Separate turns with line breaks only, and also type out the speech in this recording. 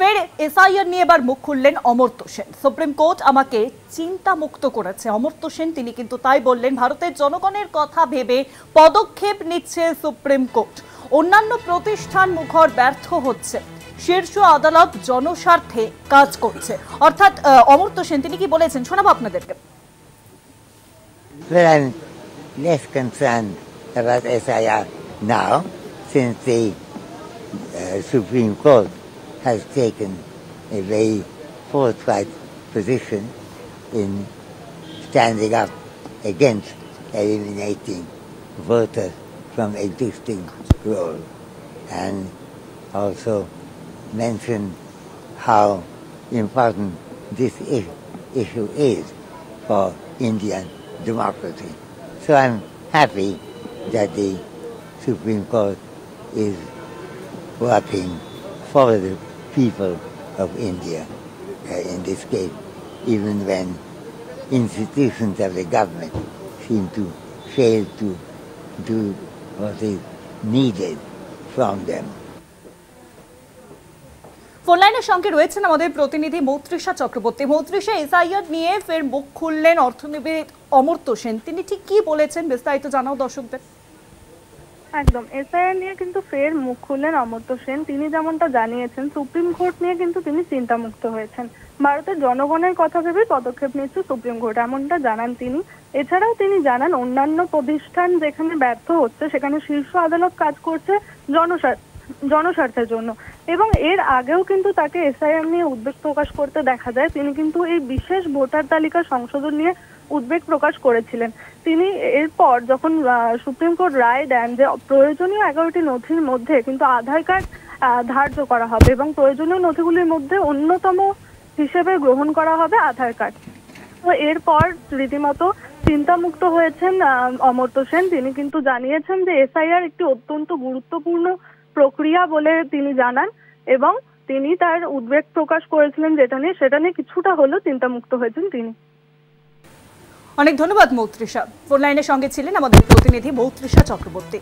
ফের এসআইআর নিয়ে এবার মুখ খুললেন অমর্ত্য সেন। সুপ্রিম কোর্ট আমাকে চিন্তা মুক্ত করেছে, অমর্ত্য সেন তিনি কিন্তু তাই বললেন। ভারতের জনগণের কথা ভেবে পদক্ষেপ নিচ্ছে সুপ্রিম কোর্ট। অন্যান্য প্রতিষ্ঠান মুখর ব্যর্থ হচ্ছে, শীর্ষ আদালত জনস্বার্থে কাজ করছে। অর্থাৎ অমর্ত্য সেন তিনি কি বলেছেন শোনাবো আপনাদেরকে।
Well, I'm less concerned about SIR now, since the Supreme Court has taken a very forthright position in standing up against eliminating voters from existing roles, and also mentioned how important this issue is for Indian democracy. So I'm happy that the Supreme Court is working for the people of India in this case, even when institutions of the government seem to fail to do what is needed from them.
Phone লাইনের সঙ্গে রয়েছেন আমাদের প্রতিনিধি মৌত্রিষা Chakraborty. মৌত্রিষা, SIR নিয়ে ফের মুখ খুললেন অর্থনীতিবিদ অমর্ত্য সেন, তিনি ঠিক কি বলেছেন বিস্তারিত জানাও দর্শকদের।
একদম, এসআইআর নিয়ে কিন্তু ফের মুখ খুললেন অমর্ত্য সেন। তিনি যেমনটা জানিয়েছেন, সুপ্রিম কোর্ট নিয়ে কিন্তু তিনি চিন্তামুক্ত হয়েছেন। ভারতের জনগণের কথা ভেবে পদক্ষেপ নিচ্ছে সুপ্রিম কোর্ট, এমনটা জানান তিনি। এছাড়াও তিনি জানান অন্যান্য প্রতিষ্ঠান যেখানে ব্যর্থ হচ্ছে সেখানে শীর্ষ আদালত কাজ করছে জনস্বার্থের জন্য। এবং এর আগেও কিন্তু তাকে এসআইআর নিয়ে উদ্বেগ প্রকাশ করতে দেখা যায়। তিনি কিন্তু এই বিশেষ ভোটার তালিকা সংশোধন নিয়ে উদ্বেগ প্রকাশ করেছিলেন। তিনি এরপর যখন সুপ্রিম কোর্ট রায় দেন যে প্রয়োজনীয় 11টি নথির মধ্যে কিন্তু আধার কার্ড ধার্য করা হবে এবং প্রয়োজনীয় নথিগুলির মধ্যে অন্যতম হিসেবে গ্রহণ করা হবে আধার কার্ড। তো এরপর রীতিমতো চিন্তামুক্ত হয়েছেন অমর্ত্য সেন। তিনি কিন্তু জানিয়েছেন যে এসআইআর একটি অত্যন্ত গুরুত্বপূর্ণ প্রক্রিয়া বলে তিনি জানান এবং তিনি তার উদ্বেগ প্রকাশ করেছিলেন সেটা নিয়ে কিছুটা হলেও চিন্তামুক্ত হয়েছেন তিনি।
অনেক ধন্যবাদ মৌত্রিষা। ফোন লাইনের সঙ্গে ছিলেন আমাদের প্রতিনিধি মৌত্রিষা চক্রবর্তী।